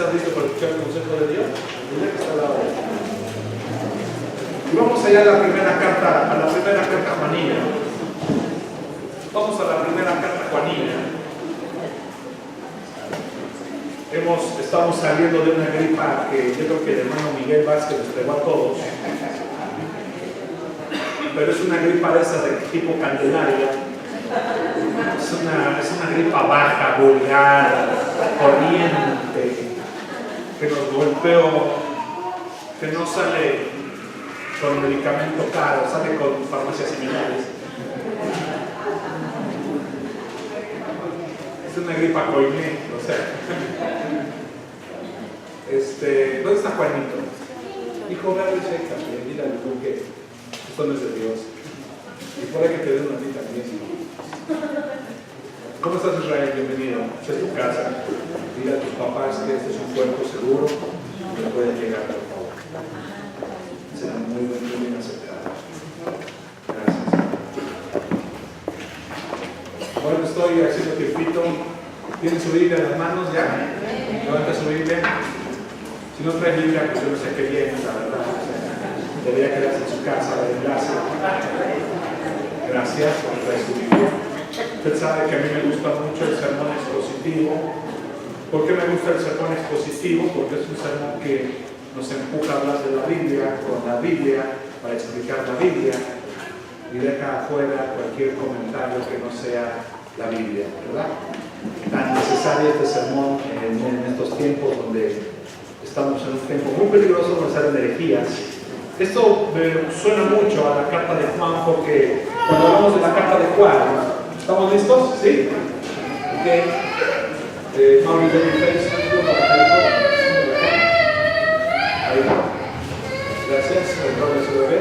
¿Estás listo para escuchar el consejo de Dios? Mira que está al lado de él. Y vamos allá a la primera carta juanina. Vamos a la primera carta juanina. Estamos saliendo de una gripa que yo creo que el hermano Miguel Vázquez nos pegó a todos. Pero es una gripa de esas de tipo Candelaria. Es una gripa baja, vulgar, corriente, que nos golpeó, que no sale con medicamento caro, sale con farmacias similares. Es una gripa coiné, o sea. ¿Dónde está Juanito? Hijo, ve a ver, chécate, dile al hijo que esto no es de Dios. Y por ahí que te den una tita también. ¿Cómo estás, Israel? Bienvenido. Esta es tu casa. Dile a tus papás que este es un puerto seguro y que pueden llegar, por favor. Serán muy bien aceptados. Gracias. Bueno, estoy haciendo tiempito. ¿Tienen su Biblia en las manos ya? Levanta su Biblia. Si no trae Biblia, pues yo no sé qué viene, la verdad. Debería quedarse en su casa de enlace. Gracias por traer su Biblia. Usted sabe que a mí me gusta mucho el sermón expositivo. ¿Por qué me gusta el sermón expositivo? Porque es un sermón que nos empuja a hablar de la Biblia, con la Biblia, para explicar la Biblia, y deja afuera cualquier comentario que no sea la Biblia, ¿verdad? Tan necesario este sermón en estos tiempos donde estamos en un tiempo muy peligroso donde salen herejías. Esto me suena mucho a la carta de Juan, porque cuando hablamos de la carta de Juan, ¿estamos listos? ¿Sí? Ok. Mauri, de mi face, ahí va. Gracias. Control de su bebé.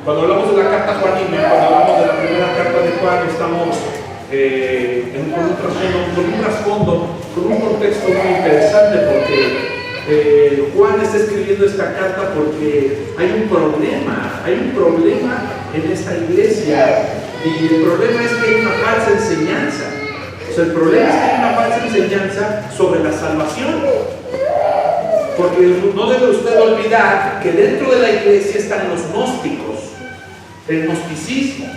Cuando hablamos de la carta juanina, cuando hablamos de la primera carta de Juan, estamos con un trasfondo, con un contexto muy interesante, porque Juan está escribiendo esta carta porque hay un problema en esta iglesia, y el problema es que hay una falsa enseñanza. O sea, el problema es que hay una falsa enseñanza sobre la salvación. Porque no debe usted olvidar que dentro de la iglesia están los gnósticos, el gnosticismo.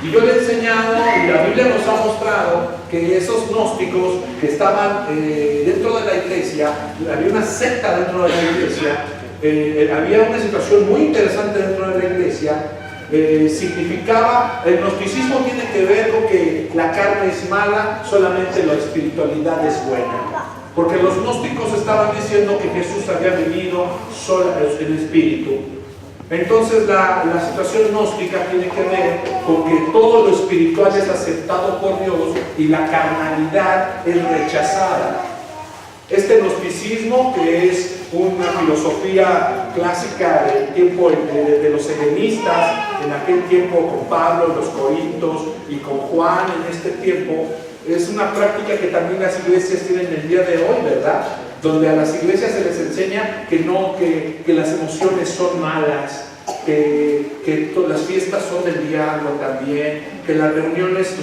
Y yo le he enseñado, y la Biblia nos ha mostrado, que esos gnósticos que estaban dentro de la iglesia, había una secta dentro de la iglesia, había una situación muy interesante dentro de la iglesia. Significaba, el gnosticismo tiene que ver con que la carne es mala, solamente la espiritualidad es buena. Porque los gnósticos estaban diciendo que Jesús había venido solo en espíritu. Entonces la situación gnóstica tiene que ver con que todo lo espiritual es aceptado por Dios y la carnalidad es rechazada. Este gnosticismo, que es una filosofía clásica del tiempo de los helenistas, en aquel tiempo con Pablo, los Corintios, y con Juan en este tiempo, es una práctica que también las iglesias tienen el día de hoy, ¿verdad? Donde a las iglesias se les enseña que las emociones son malas, que las fiestas son del diablo también, que las reuniones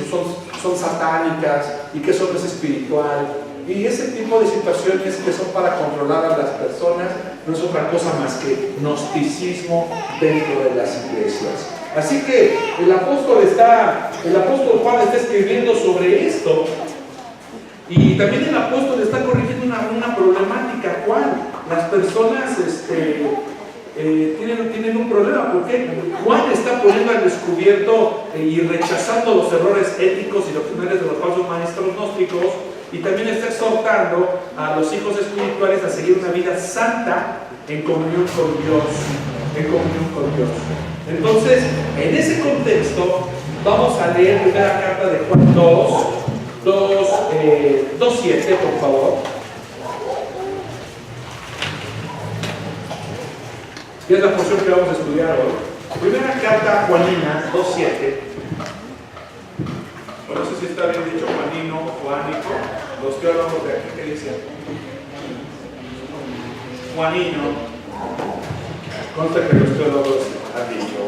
son satánicas y que eso no es espiritual. Y ese tipo de situaciones que son para controlar a las personas no es otra cosa más que gnosticismo dentro de las iglesias. Así que el apóstol Juan está escribiendo sobre esto, y también el apóstol está corrigiendo una problemática. ¿Cuál? Las personas tienen un problema, porque Juan está poniendo al descubierto y rechazando los errores éticos y doctrinales de los falsos maestros gnósticos, y también está exhortando a los hijos espirituales a seguir una vida santa en comunión con Dios. Entonces, en ese contexto, vamos a leer la primera carta de Juan 2:7, por favor. Y es la porción que vamos a estudiar hoy. Primera carta juanina 2:7. No sé si está bien dicho juanino o juanico. Los teólogos de aquí, ¿qué dicen? Juanino. Consta que los teólogos han dicho.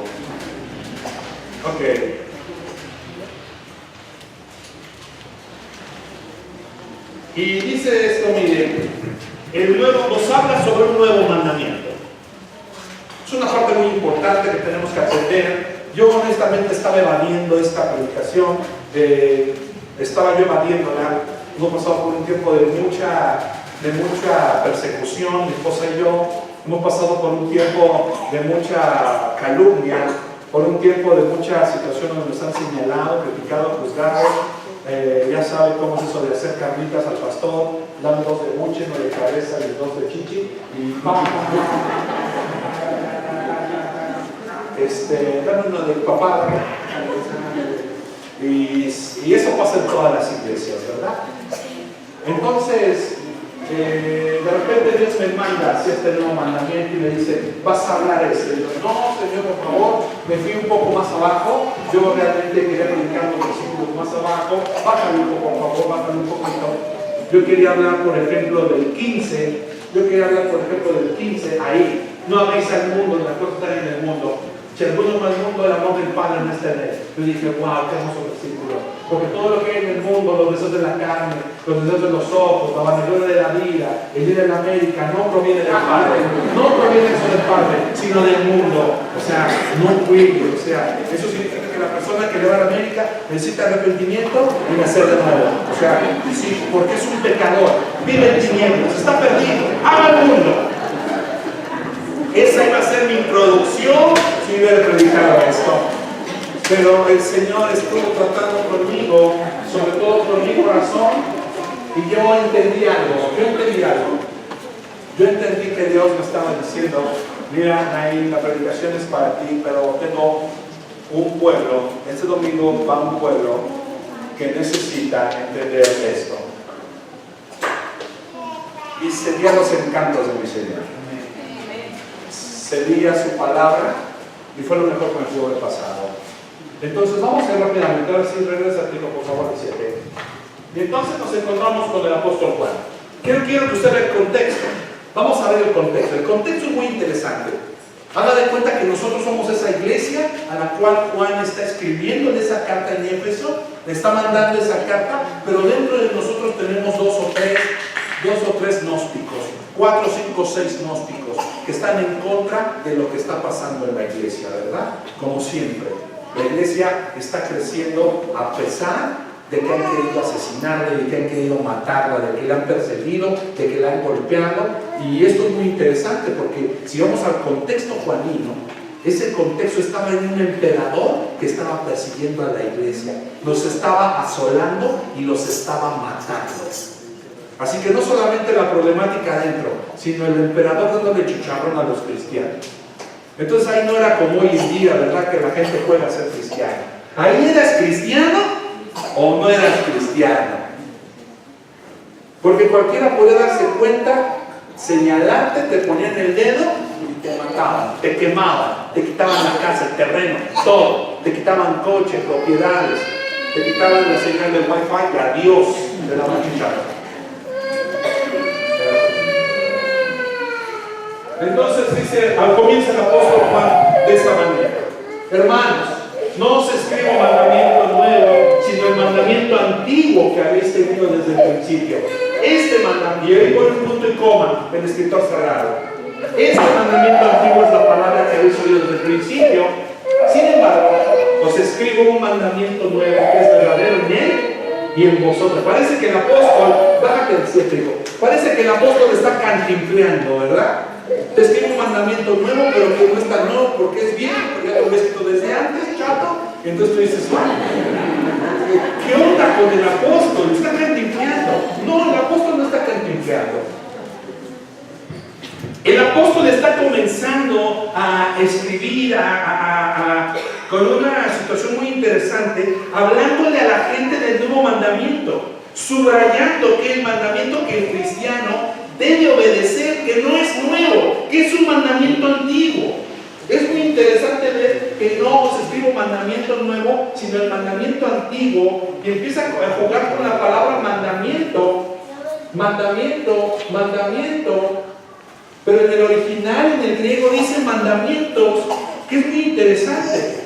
Ok. Y dice esto, miren, el nuevo nos habla sobre un nuevo mandamiento. Es una parte muy importante que tenemos que aprender. Yo honestamente estaba evadiendo esta predicación, estaba yo evadiéndola. Hemos pasado por un tiempo de mucha persecución, mi esposa y yo. Hemos pasado por un tiempo de mucha calumnia, por un tiempo de muchas situaciones donde nos han señalado, criticado, juzgado. Ya sabe cómo es eso de hacer carnitas al pastor, dame 2 de buche, 1 de cabeza y 2 de chichi, y dame 1 de papá. Y eso pasa en todas las iglesias, ¿verdad? Entonces, de repente Dios me manda hacia este nuevo mandamiento y me dice, vas a hablar esto. Y yo, no, Señor, por favor, me fui un poco más abajo. Yo realmente quería predicar los versículos más abajo. Bájale un poco, por favor, bájale un poquito. Yo quería hablar, por ejemplo, del 15. Ahí. No habéis al mundo, las cosas están en el mundo. Si el mundo no es el mundo, el amor del Padre no está en él. Yo dije, wow, qué hermoso versículo. Porque todo lo que hay en el mundo, los deseos de la carne, los deseos de los ojos, la vanagloria de la vida, el ir en América, no proviene del Padre. No proviene eso del Padre, sino del mundo. O sea, no puede. O sea, eso significa que la persona que le va a América necesita arrepentimiento y nacer de nuevo. O sea, sí, porque es un pecador. Vive en tinieblas, está perdido. Ama el mundo. Esa iba a ser mi introducción si hubiera predicado esto. Pero el Señor estuvo tratando conmigo, sobre todo con mi corazón, y yo entendí algo. Yo entendí que Dios me estaba diciendo, mira, ahí la predicación es para ti, pero tengo un pueblo, este domingo va un pueblo que necesita entender esto. Y sería los encantos de mi Señor. Sería su palabra y fue lo mejor que me pudo haber pasado. Entonces vamos a ir rápidamente, ahora sí regresa Tito, por favor, al 7. Y entonces nos encontramos con el apóstol Juan. Quiero que usted vea el contexto. Vamos a ver el contexto. El contexto es muy interesante. Haga de cuenta que nosotros somos esa iglesia a la cual Juan está escribiendo en esa carta en Éfeso, le está mandando esa carta, pero dentro de nosotros tenemos dos o tres gnósticos, 4, 5, 6 gnósticos que están en contra de lo que está pasando en la iglesia, ¿verdad? Como siempre, la iglesia está creciendo a pesar de que han querido asesinarla, de que han querido matarla, de que la han perseguido, de que la han golpeado. Y esto es muy interesante porque si vamos al contexto juanino, ese contexto estaba en un emperador que estaba persiguiendo a la iglesia, los estaba asolando y los estaba matando. Así que no solamente la problemática adentro, sino el emperador dándole chicharrón a los cristianos. Entonces ahí no era como hoy en día, ¿verdad? Que la gente juega a ser cristiano. Ahí eras cristiano o no eras cristiano. Porque cualquiera podía darse cuenta, señalarte, te ponían el dedo y te mataban, te quemaban, te quitaban la casa, el terreno, todo. Te quitaban coches, propiedades, te quitaban la señal del wifi y adiós, te daban chicharrón. Entonces dice, al comienzo el apóstol Juan de esta manera: hermanos, no os escribo mandamiento nuevo, sino el mandamiento antiguo que habéis tenido desde el principio. Este mandamiento, y ahí pone un punto y coma el escritor sagrado. Este mandamiento antiguo es la palabra que habéis oído desde el principio. Sin embargo, os escribo un mandamiento nuevo que es verdadero en él y en vosotros. Parece que el apóstol, bájate el científico, parece que el apóstol está cantinfleando, ¿verdad? Te escribo un mandamiento nuevo, pero que no es tan nuevo porque es viejo, porque ya lo ves escrito desde antes, chato. Y entonces tú dices, ¿qué onda con el apóstol? Está cantinfleando. No, el apóstol no está cantinfleando. El apóstol está comenzando a escribir con una situación muy interesante, hablándole a la gente del nuevo mandamiento, subrayando que el mandamiento que el cristiano debe obedecer, que no es nuevo, que es un mandamiento antiguo. Es muy interesante ver que no os escribo mandamiento nuevo, sino el mandamiento antiguo, y empieza a jugar con la palabra mandamiento, pero en el original, en el griego, dice mandamientos, que es muy interesante.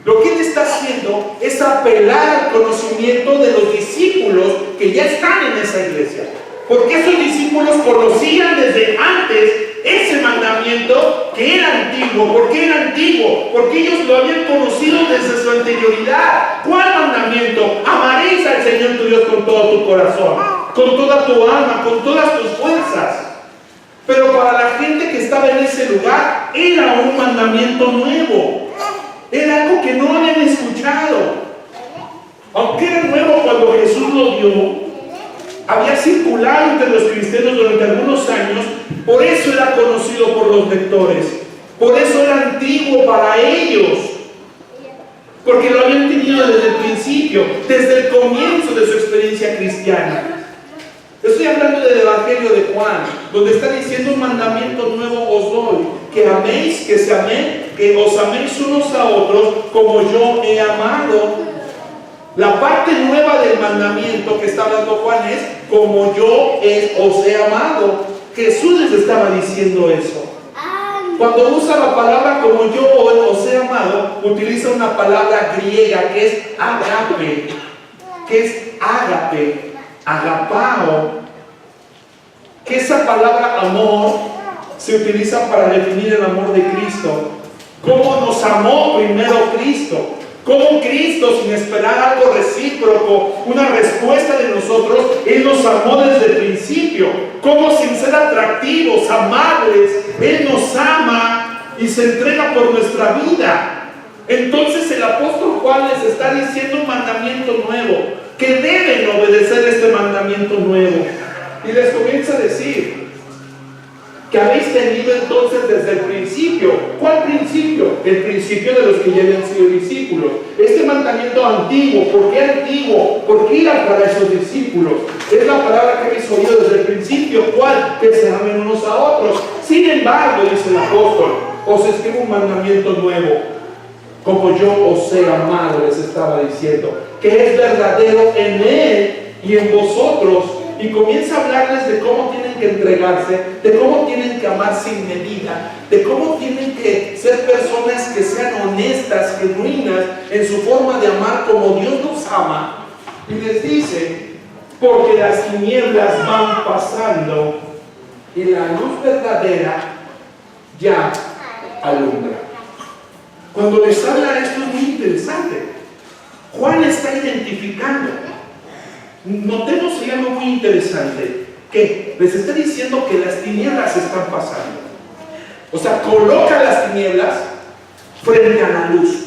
Lo que él está haciendo es apelar al conocimiento de los discípulos que ya están en esa iglesia. Porque esos discípulos conocían desde antes ese mandamiento que era antiguo. ¿Por qué era antiguo? Porque ellos lo habían conocido desde su anterioridad. ¿Cuál mandamiento? Amaréis al Señor tu Dios con todo tu corazón, con toda tu alma, con todas tus fuerzas. Pero para la gente que estaba en ese lugar, era un mandamiento nuevo. Era algo que no habían escuchado. Aunque era nuevo cuando Jesús lo dio, había circulado entre los cristianos durante algunos años, por eso era conocido por los lectores, por eso era antiguo para ellos, porque lo habían tenido desde el principio, desde el comienzo de su experiencia cristiana. Estoy hablando del Evangelio de Juan, donde está diciendo: un mandamiento nuevo os doy, que améis, que se amen, que os améis unos a otros como yo he amado. La parte nueva del mandamiento que está hablando Juan es: como yo os he amado. Jesús les estaba diciendo eso. Cuando usa la palabra como yo os he amado, utiliza una palabra griega que es agape, agapao, que esa palabra amor se utiliza para definir el amor de Cristo. ¿Cómo nos amó primero Cristo? Como Cristo, sin esperar algo recíproco, una respuesta de nosotros, Él nos amó desde el principio. Como sin ser atractivos, amables, Él nos ama y se entrega por nuestra vida. Entonces el apóstol Juan les está diciendo un mandamiento nuevo, que deben obedecer este mandamiento nuevo. Y les comienza a decir que habéis tenido entonces desde el principio. ¿Cuál principio? El principio de los que ya habían sido discípulos. Este mandamiento antiguo, ¿por qué antiguo? Porque era para esos discípulos. Es la palabra que habéis oído desde el principio. ¿Cuál? Que se amen unos a otros. Sin embargo, dice el apóstol, os escribo un mandamiento nuevo, como yo os he amado, les estaba diciendo, que es verdadero en Él y en vosotros. Y comienza a hablarles de cómo tienen que entregarse, de cómo tienen que amar sin medida, de cómo tienen que ser personas que sean honestas, genuinas en su forma de amar como Dios nos ama. Y les dice: porque las tinieblas van pasando y la luz verdadera ya alumbra. Cuando les habla esto es muy interesante. Juan está identificando. Notemos algo muy interesante, que les está diciendo que las tinieblas están pasando. O sea, coloca las tinieblas frente a la luz.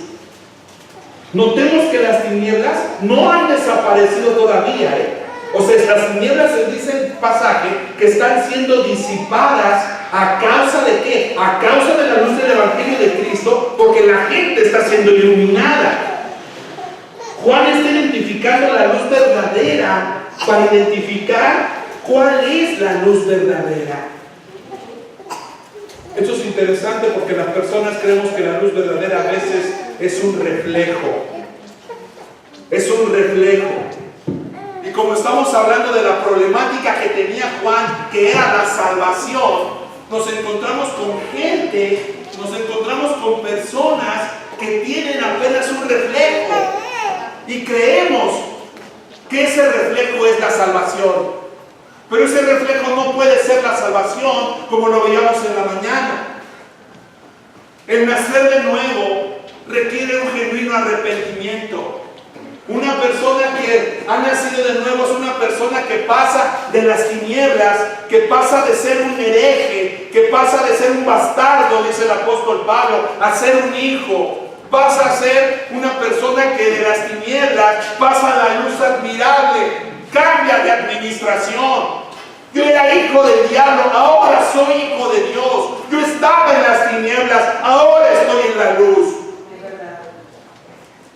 Notemos que las tinieblas no han desaparecido todavía, O sea, las tinieblas, se dice en el pasaje, que están siendo disipadas. ¿A causa de qué? A causa de la luz del Evangelio de Cristo, porque la gente está siendo iluminada. Juan está identificando la luz verdadera para identificar cuál es la luz verdadera. Esto es interesante porque las personas creemos que la luz verdadera a veces es un reflejo. Es un reflejo. Y como estamos hablando de la problemática que tenía Juan, que era la salvación, nos encontramos con gente, nos encontramos con personas que tienen apenas un reflejo. Y creemos que ese reflejo es la salvación. Pero ese reflejo no puede ser la salvación como lo veíamos en la mañana. El nacer de nuevo requiere un genuino arrepentimiento. Una persona que ha nacido de nuevo es una persona que pasa de las tinieblas, que pasa de ser un hereje, que pasa de ser un bastardo, dice el apóstol Pablo, a ser un hijo. Pasa a ser una persona que de las tinieblas pasa a la luz admirable, cambia de administración. Yo era hijo del diablo, ahora soy hijo de Dios. Yo estaba en las tinieblas, ahora estoy en la luz.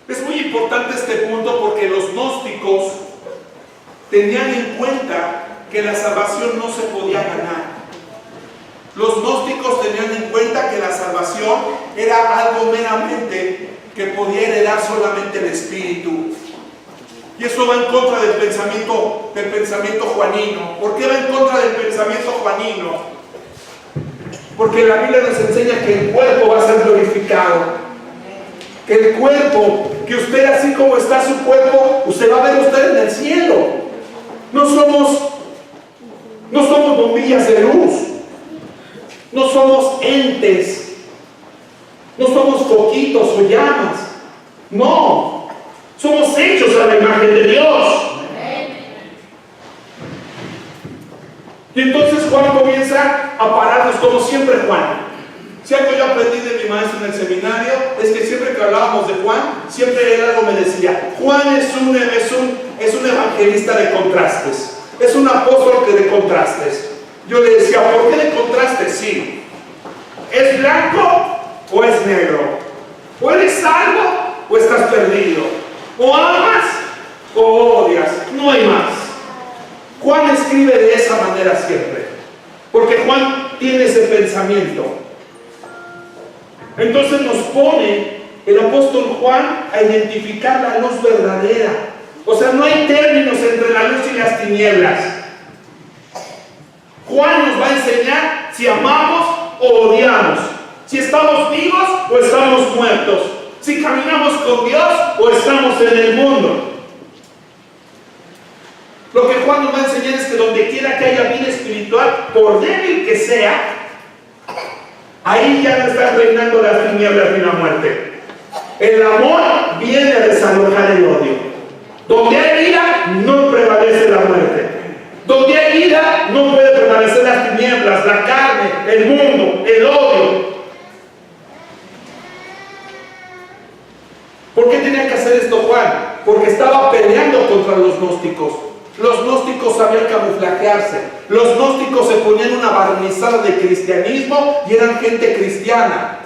Es muy importante este punto porque los gnósticos tenían en cuenta que la salvación no se podía ganar. Los gnósticos tenían en cuenta que la salvación era algo meramente que podía heredar solamente el Espíritu. Y eso va en contra del pensamiento juanino. ¿Por qué va en contra del pensamiento juanino? Porque la Biblia nos enseña que el cuerpo va a ser glorificado. Que el cuerpo, que usted así como está su cuerpo, usted va a ver usted en el cielo. No somos bombillas de luz, no somos entes, no somos foquitos o llamas, no, somos hechos a la imagen de Dios. Y entonces Juan comienza a pararnos, como siempre Juan. Si algo yo aprendí de mi maestro en el seminario, es que siempre que hablábamos de Juan, siempre él algo me decía: Juan es un evangelista de contrastes, es un apóstol de contrastes. Yo le decía: ¿por qué de contrastes? Sí, ¿es blanco o es negro? ¿O eres salvo o estás perdido? ¿O amas o odias? No hay más. Juan escribe de esa manera siempre, porque Juan tiene ese pensamiento. Entonces nos pone el apóstol Juan a identificar la luz verdadera. O sea, no hay términos entre la luz y las tinieblas. Juan nos va a enseñar si amamos o odiamos, si estamos vivos o estamos muertos, si caminamos con Dios o estamos en el mundo. Lo que Juan nos va a enseñar es que donde quiera que haya vida espiritual, por débil que sea, ahí ya no están reinando las tinieblas ni la muerte. El amor viene a desalojar el odio. Donde hay vida, no prevalece la muerte. Donde hay vida, no puede prevalecer las tinieblas, la carne, el mundo, el odio. ¿Por qué tenía que hacer esto Juan? Porque estaba peleando contra los gnósticos. Los gnósticos sabían camuflajearse. Los gnósticos se ponían una barnizada de cristianismo y eran gente cristiana,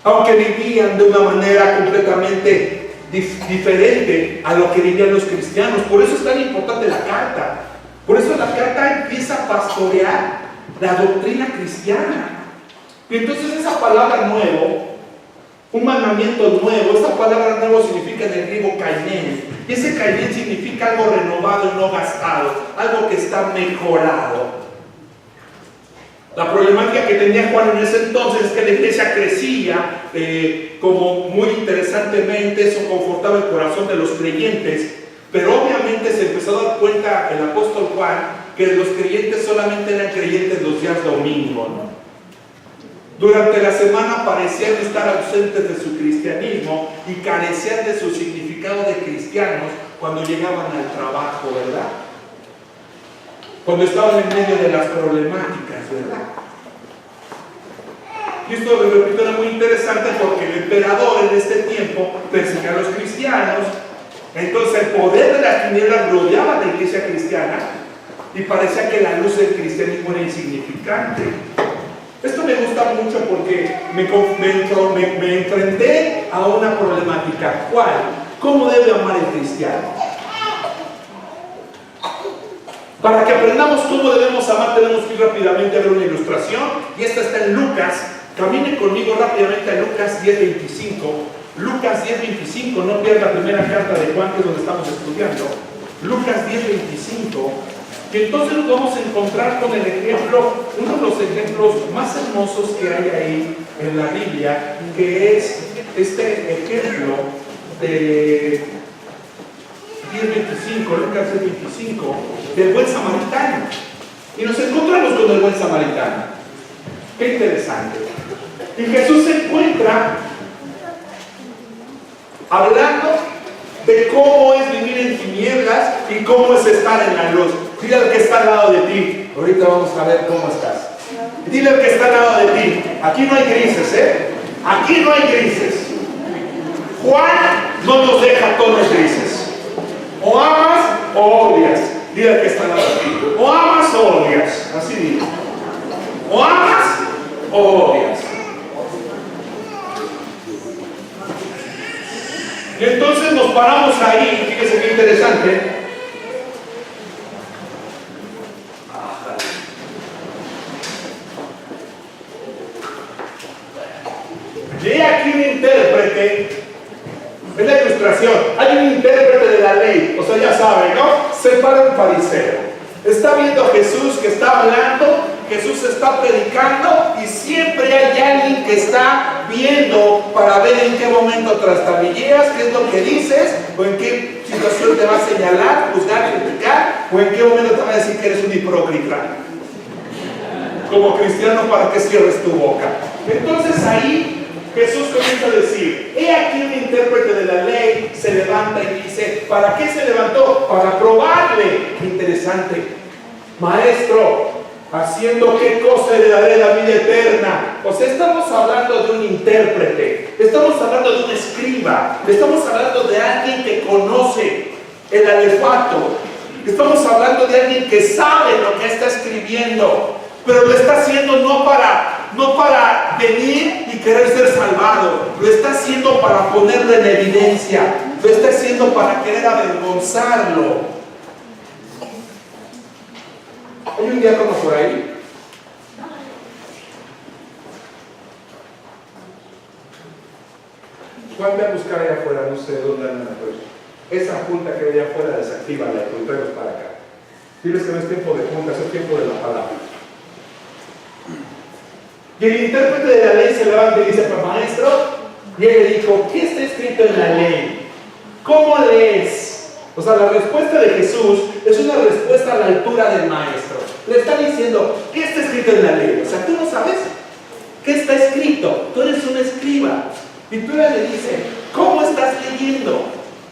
aunque vivían de una manera completamente diferente a lo que vivían los cristianos. Por eso es tan importante la carta. Por eso la carta empieza a pastorear la doctrina cristiana. Y entonces esa palabra nuevo, un mandamiento nuevo, esta palabra nuevo significa en el griego kainé. Y ese kainé significa algo renovado y no gastado, algo que está mejorado. La problemática que tenía Juan en ese entonces es que la iglesia crecía, como muy interesantemente, eso confortaba el corazón de los creyentes, pero obviamente se empezó a dar cuenta el apóstol Juan que los creyentes solamente eran creyentes los días domingo, ¿no? Durante la semana parecían estar ausentes de su cristianismo y carecían de su significado de cristianos cuando llegaban al trabajo, ¿verdad? Cuando estaban en medio de las problemáticas, ¿verdad? Y esto, lo repito, era muy interesante porque el emperador en este tiempo perseguía a los cristianos. Entonces el poder de las tinieblas rodeaba a la iglesia cristiana y parecía que la luz del cristianismo era insignificante. Esto me gusta mucho porque me enfrenté a una problemática. ¿Cuál? ¿Cómo debe amar el cristiano? Para que aprendamos cómo debemos amar, tenemos que ir rápidamente a ver una ilustración. Y esta está en Lucas. Camine conmigo rápidamente a Lucas 10:25. Lucas 10:25, no pierda la primera carta de Juan, que es donde estamos estudiando. Lucas 10:25. Y entonces nos vamos a encontrar con el ejemplo, uno de los ejemplos más hermosos que hay ahí en la Biblia, que es este ejemplo de 10:25, Lucas 10:25, del buen samaritano. Y nos encontramos con el buen samaritano. Qué interesante. Y Jesús se encuentra hablando de cómo es vivir en tinieblas y cómo es estar en la luz. Dile al que está al lado de ti. Ahorita vamos a ver cómo estás. Dile al que está al lado de ti. Aquí no hay grises, ¿eh? Aquí no hay grises. Juan no nos deja tonos grises. O amas o odias. Dile al que está al lado de ti. O amas o odias. Así digo. O amas o odias. Y entonces nos paramos ahí. Fíjense qué interesante. Y hay aquí un intérprete, es la ilustración, hay un intérprete de la ley, o sea, ya saben, ¿no? Se para un fariseo, está viendo a Jesús que está hablando, Jesús está predicando y siempre hay alguien que está viendo para ver en qué momento trastabilleas, qué es lo que dices, o en qué situación te va a señalar, juzgar, criticar, o en qué momento te va a decir que eres un hipócrita. como cristiano para que cierres tu boca. Entonces ahí Jesús comienza a decir, he aquí un intérprete de la ley se levanta y dice, ¿para qué se levantó? Para probarle. Qué interesante. Maestro, ¿haciendo qué cosa heredaré la vida eterna? O sea, estamos hablando de un intérprete, estamos hablando de un escriba, estamos hablando de alguien que conoce el alefato, estamos hablando de alguien que sabe lo que está escribiendo, pero lo está haciendo no para venir y querer ser salvado, lo está haciendo para ponerlo en evidencia, lo está haciendo para querer avergonzarlo. ¿Hay un diácono por ahí? Juan, ve a buscar allá afuera, no sé dónde andan afuera. Esa junta que hay allá afuera, desactívala y tráelos para acá. Diles que no es tiempo de juntas, es tiempo de la palabra. Y el intérprete de la ley se levanta y dice, pues maestro, y él le dijo, ¿qué está escrito en la ley? ¿Cómo lees? O sea, la respuesta de Jesús es una respuesta a la altura del maestro. Le está diciendo, ¿qué está escrito en la ley? O sea, tú no sabes qué está escrito. Tú eres un escriba. Y tú le dices, ¿cómo estás leyendo?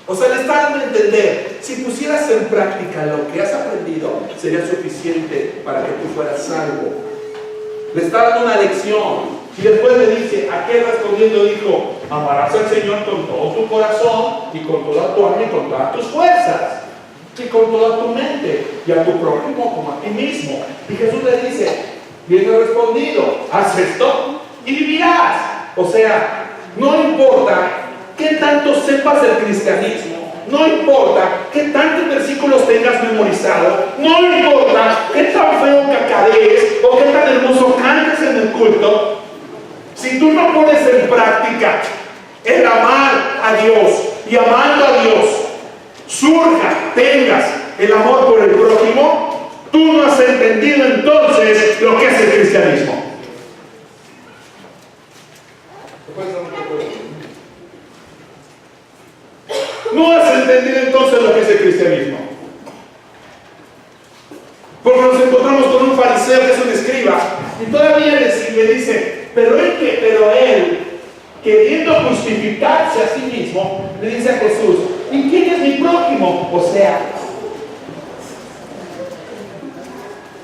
O sea, le está dando a entender, si pusieras en práctica lo que has aprendido, sería suficiente para que tú fueras salvo. Le está dando una lección. Y después le dice, aquel respondiendo dijo, amarás al Señor con todo tu corazón y con toda tu alma y con todas tus fuerzas y con toda tu mente y a tu prójimo como a ti mismo. Y Jesús le dice, bien respondido, haz esto y vivirás. O sea, no importa qué tanto sepas del cristianismo, no importa qué tantos versículos tengas memorizados, no importa qué tan feo cacarees o qué tan hermoso cantes en el culto, si tú no pones en práctica el amar a Dios y amando a Dios, tengas el amor por el prójimo, tú no has entendido entonces lo que es el cristianismo. No has entendido entonces lo que es el cristianismo. Porque nos encontramos con un fariseo que es un escriba y todavía le dice, pero él, queriendo justificarse a sí mismo, le dice a Jesús, ¿y quién es mi prójimo? O sea,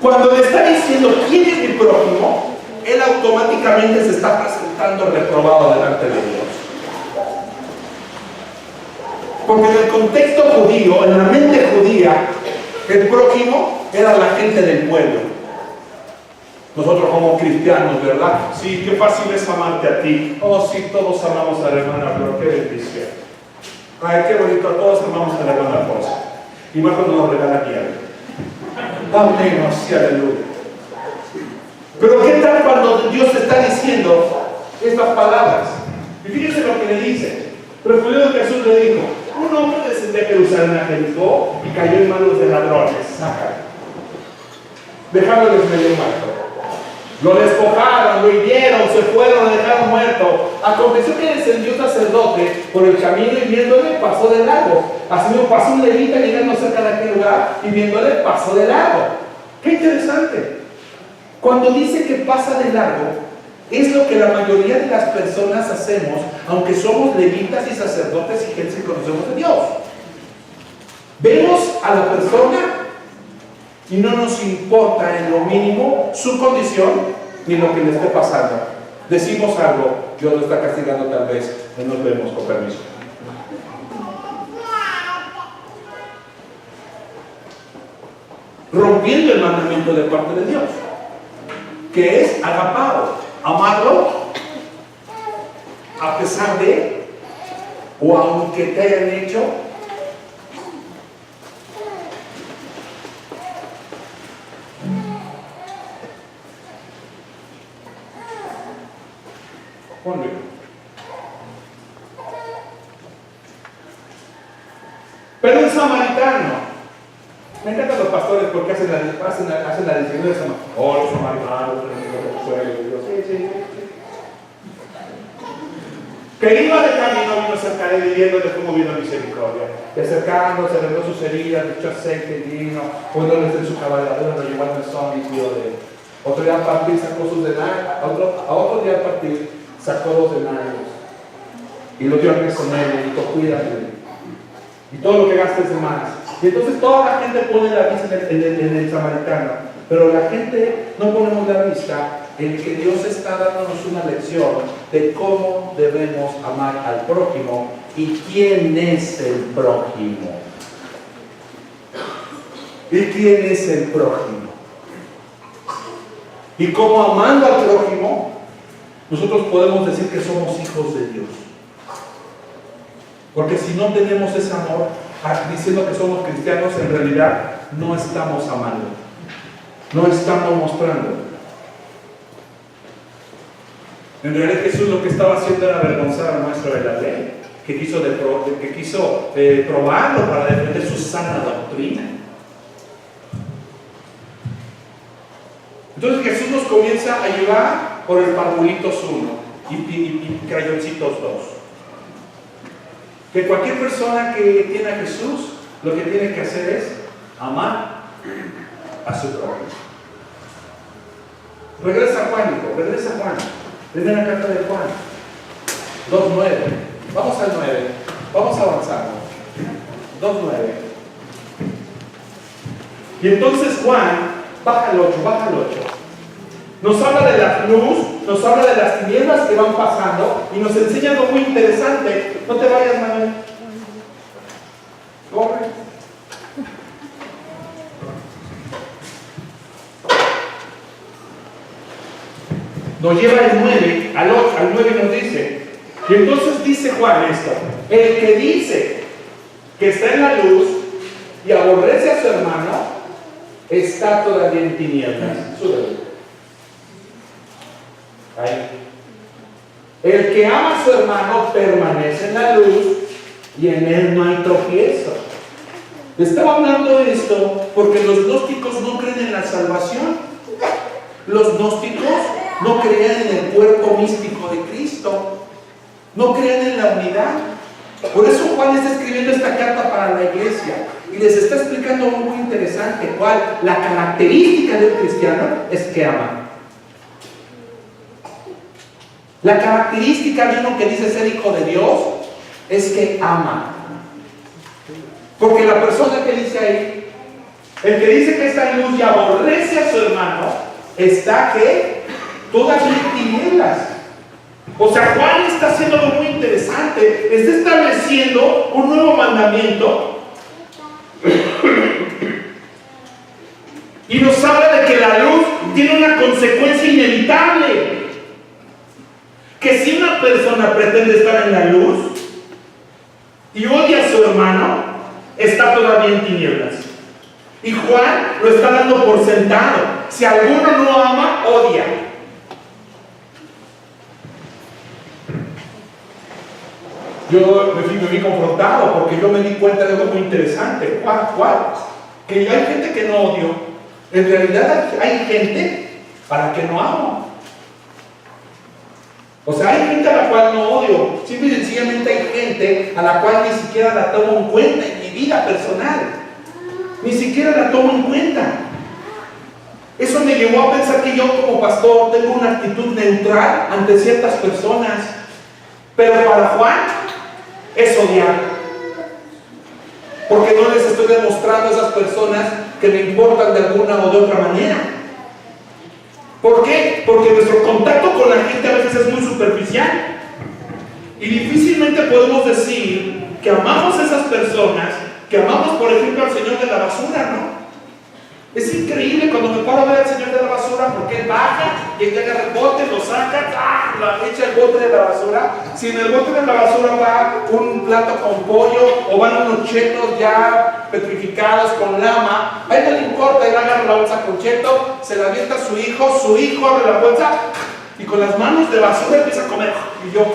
cuando le está diciendo quién es mi prójimo, él automáticamente se está presentando reprobado delante de Dios. Porque en el contexto judío, en la mente judía, el prójimo era la gente del pueblo. Nosotros como cristianos, ¿verdad? Sí, qué fácil es amarte a ti. Oh, sí, todos amamos a la hermana, pero qué bendición. Ay, qué bonito, todos amamos a la hermana Alfonso. Y más cuando nos regala nieve. Amén, sí, aleluya. Pero qué tal cuando Dios te está diciendo estas palabras. Y fíjense lo que le dice. Respondiendo Jesús le dijo, un hombre descendió a Jerusalén a Jericó y cayó en manos de ladrones. Dejándoles medio muerto. Lo despojaron, lo hirieron, se fueron, lo dejaron muerto. Aconteció que descendió un sacerdote por el camino y viéndole pasó de largo. Así mismo pasó un levita llegando cerca de aquel lugar y viéndole pasó de largo. Qué interesante. Cuando dice que pasa de largo, es lo que la mayoría de las personas hacemos, aunque somos levitas y sacerdotes y gente que conocemos de Dios. Vemos a la persona y no nos importa en lo mínimo su condición ni lo que le esté pasando. Decimos algo, Dios lo está castigando tal vez, no nos vemos, con permiso. Rompiendo el mandamiento de parte de Dios, que es agapado, amarlo a pesar de o aunque te hayan hecho. Ponle. Pero un samaritano. Me encantan los pastores porque hacen la distinción de samaritano. Oh, los samaritanos, sí. Que iba de camino, vino cerca de él y viéndole cómo vino misericordia. Y acercándose, le dio sus heridas, le echó aceite y vino, poniéndole en su cabalgadura, lo llevó al mesón y cuidó de él. Otro día al partir sacó sus denarios, a otro día al partir sacó 2 denarios. Y lo dio a Mesonero y dijo, cuídate. Y todo lo que gastes de más. Y entonces toda la gente pone la vista en el samaritano. Pero la gente no ponemos la vista en que Dios está dándonos una lección de cómo debemos amar al prójimo y quién es el prójimo. ¿Y quién es el prójimo? Y cómo amando al prójimo, nosotros podemos decir que somos hijos de Dios. Porque si no tenemos ese amor, diciendo que somos cristianos, en realidad no estamos amando. No estamos mostrando. En realidad Jesús lo que estaba haciendo era avergonzar al maestro de la ley, que quiso probarlo para defender su sana doctrina. Entonces Jesús nos comienza a llevar por el parvulitos 1 y crayoncitos 2. Que cualquier persona que tiene a Jesús, lo que tiene que hacer es amar a su prójimo. Regresa a Juan, hijo, regresa a Juan. Primera carta de Juan 2:9. Vamos al 9. Vamos avanzando. 2:9. Y entonces Juan, baja el 8. Nos habla de la luz, nos habla de las tinieblas que van pasando y nos enseña algo muy interesante. No te vayas, Manuel. Corre. Nos lleva el 9 al 8, al 9 nos dice. Y entonces dice Juan esto: el que dice que está en la luz y aborrece a su hermano, está todavía en tinieblas. Súbelo. Ahí. El que ama a su hermano permanece en la luz y en él no hay tropiezo. Estaba hablando de esto porque los gnósticos no creen en la salvación. Los gnósticos no creían en el cuerpo místico de Cristo. No creían en la unidad. Por eso Juan está escribiendo esta carta para la iglesia y les está explicando algo muy interesante. ¿Cuál? La característica del cristiano es que ama. La característica de uno que dice ser hijo de Dios es que ama. Porque la persona que dice ahí, el que dice que está en luz y aborrece a su hermano, está que todavía en tinieblas. O sea, Juan está haciendo algo muy interesante. Está estableciendo un nuevo mandamiento y nos habla de que la luz tiene una consecuencia inevitable. Que si una persona pretende estar en la luz y odia a su hermano, está todavía en tinieblas. Y Juan lo está dando por sentado. Si alguno no ama, odia. Yo me vi confrontado porque yo me di cuenta de algo muy interesante. ¿Cuál? Que hay gente que no odio. En realidad hay gente para que no amo. O sea, hay gente a la cual no odio. Simple y sencillamente hay gente a la cual ni siquiera la tomo en cuenta en mi vida personal. Ni siquiera la tomo en cuenta. Eso me llevó a pensar que yo como pastor tengo una actitud neutral ante ciertas personas. Pero para Juan es odiar. Porque no les estoy demostrando a esas personas que me importan de alguna o de otra manera. ¿Por qué? Porque nuestro contacto con la gente a veces es muy superficial. Y difícilmente podemos decir que amamos a esas personas, que amamos, por ejemplo, al señor de la basura, ¿no? Es increíble cuando me paro a ver al señor de la basura porque él baja y él llega al bote, lo saca, echa el bote de la basura. Si en el bote de la basura va un plato con pollo o van unos chetos ya petrificados con lama, a él no le importa, él agarra la bolsa con cheto, se la avienta a su hijo abre la bolsa y con las manos de basura empieza a comer. Y yo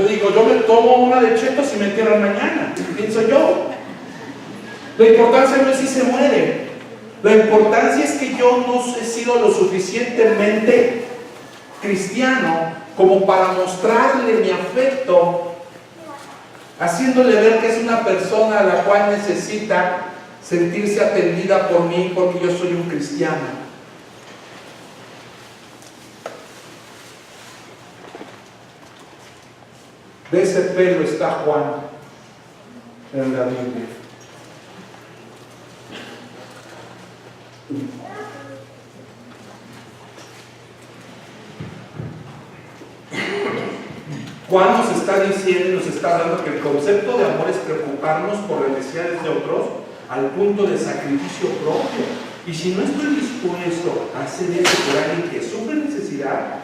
digo, yo me tomo una de chetos y me entierran mañana, pienso yo. La importancia no es si se muere. La importancia es que yo no he sido lo suficientemente cristiano como para mostrarle mi afecto, haciéndole ver que es una persona a la cual necesita sentirse atendida por mí porque yo soy un cristiano. De ese pelo está Juan en la Biblia. Juan nos está diciendo y nos está hablando que el concepto de amor es preocuparnos por las necesidades de otros al punto de sacrificio propio. Y si no estoy dispuesto a hacer eso por alguien que sufre necesidad,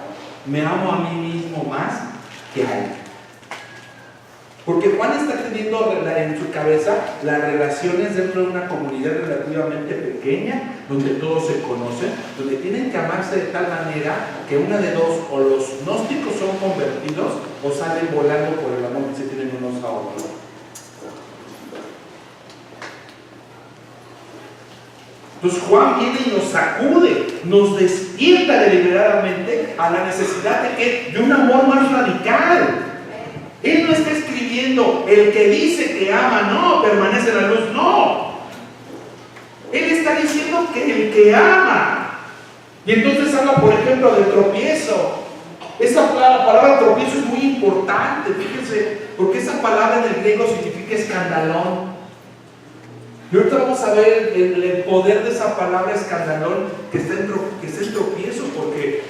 me amo a mí mismo más que a él. Porque Juan está teniendo en su cabeza las relaciones dentro de una comunidad relativamente pequeña, donde todos se conocen, donde tienen que amarse de tal manera que una de dos, o los gnósticos son convertidos o salen volando por el amor que se tienen unos a otros. Entonces Juan viene y nos sacude, nos despierta deliberadamente a la necesidad de un amor más radical. Él no está escribiendo el que dice que ama, no, permanece en la luz, no. Él está diciendo que el que ama. Y entonces habla, por ejemplo, del tropiezo. Esa palabra tropiezo es muy importante, fíjense, porque esa palabra en el griego significa escandalón. Y ahorita vamos a ver el poder de esa palabra escandalón que está en tropiezo, porque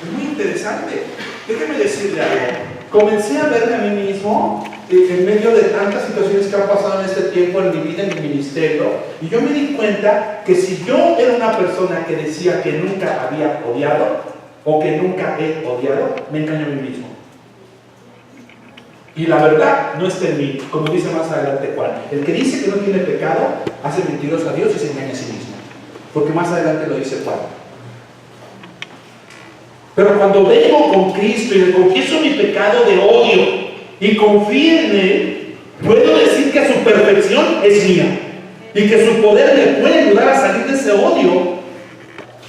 es muy interesante. Déjenme decirle algo. Comencé a verme a mí mismo en medio de tantas situaciones que han pasado en este tiempo en mi vida, en mi ministerio, y yo me di cuenta que si yo era una persona que decía que nunca había odiado o que nunca he odiado, me engaño a mí mismo. Y la verdad no está en mí, como dice más adelante Juan. El que dice que no tiene pecado hace mentiroso a Dios y se engaña a sí mismo, porque más adelante lo dice Juan. Pero cuando vengo con Cristo y le confieso mi pecado de odio y confío en Él, puedo decir que su perfección es mía y que su poder me puede ayudar a salir de ese odio.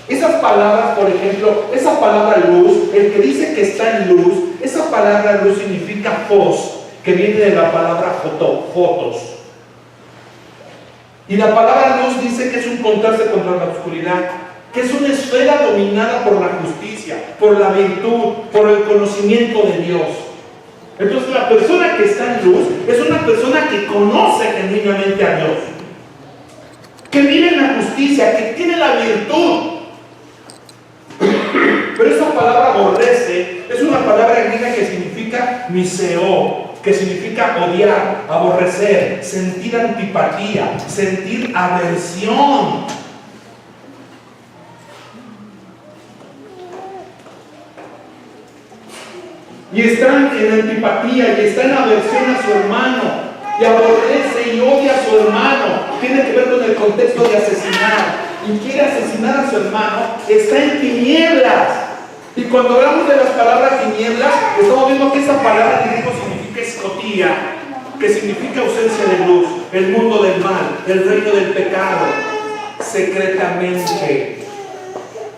Esas palabras, por ejemplo, esa palabra luz, el que dice que está en luz, esa palabra luz significa fos, que viene de la palabra fotos. Y la palabra luz dice que es un contraste contra la oscuridad, que es una esfera dominada por la justicia, por la virtud, por el conocimiento de Dios. Entonces la persona que está en luz es una persona que conoce genuinamente a Dios, que vive en la justicia, que tiene la virtud. Pero esa palabra aborrece es una palabra griega que significa miseo, que significa odiar, aborrecer, sentir antipatía, sentir aversión. Y está en antipatía y está en aversión a su hermano, y aborrece y odia a su hermano. Tiene que ver con el contexto de asesinar, y quiere asesinar a su hermano. Está en tinieblas. Y cuando hablamos de las palabras tinieblas, estamos viendo que esa palabra en griego significa escotía, que significa ausencia de luz, el mundo del mal, el reino del pecado, secretamente.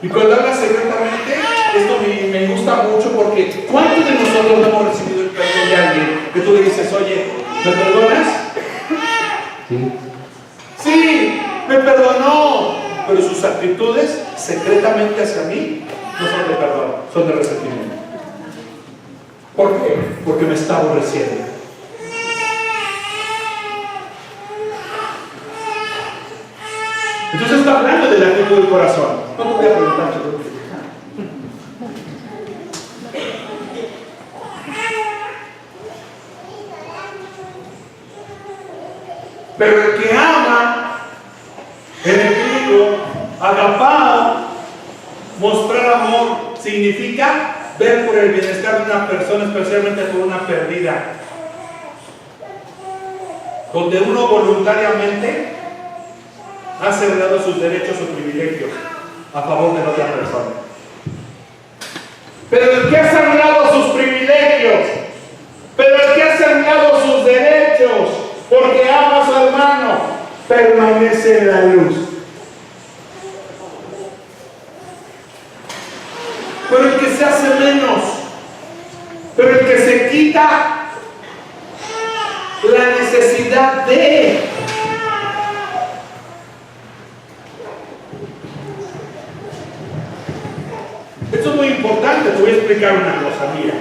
Y cuando habla secretamente, esto me gusta mucho, porque ¿cuántos de nosotros no hemos recibido el perdón de alguien que tú le dices, oye, ¿me perdonas? Sí. Sí, me perdonó, pero sus actitudes secretamente hacia mí no son de perdón, son de resentimiento. ¿Por qué? Porque me está aborreciendo. Entonces está hablando de la actitud del corazón. No te voy a preguntar, chico. Pero el que ama, en el griego, agapao, mostrar amor, significa ver por el bienestar de una persona, especialmente por una perdida. Donde uno voluntariamente ha celebrado sus derechos o privilegios a favor de la otra persona. Pero el que ha celebrado sus privilegios, pero el que ha celebrado sus derechos, porque ama a su hermano, permanece en la luz. Pero el que se hace menos, pero el que se quita la necesidad de, importante. Te voy a explicar una cosa, mira.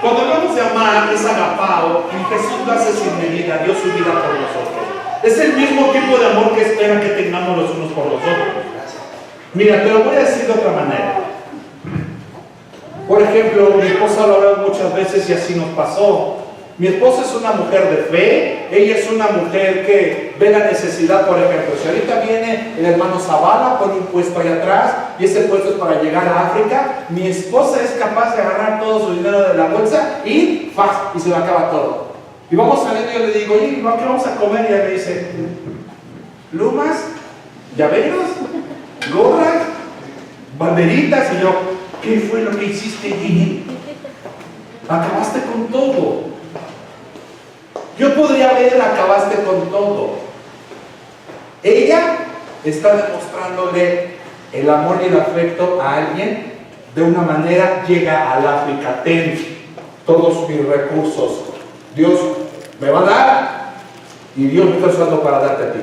Cuando hablamos de amar, es agapao, y Jesús lo hace sin medida, dio su vida por nosotros. Es el mismo tipo de amor que espera que tengamos los unos por los otros. Mira, te lo voy a decir de otra manera. Por ejemplo, mi esposa lo ha hablado muchas veces y así nos pasó. Mi esposa es una mujer de fe, ella es una mujer que ve la necesidad. Por ejemplo, si ahorita viene el hermano Zavala, pone un puesto ahí atrás y ese puesto es para llegar a África, mi esposa es capaz de agarrar todo su dinero de la bolsa y ¡faz! Y se lo acaba todo. Y vamos saliendo y yo le digo, oye, ¿qué vamos a comer? Y ella me dice, lumas, llaveros, gorras, banderitas. Y yo, ¿qué fue lo que hiciste, Gini? Acabaste con todo. Yo podría ver, acabaste con todo. Ella está demostrándole el amor y el afecto a alguien de una manera. Llega al África, ten todos mis recursos, Dios me va a dar y Dios me está usando para darte a ti.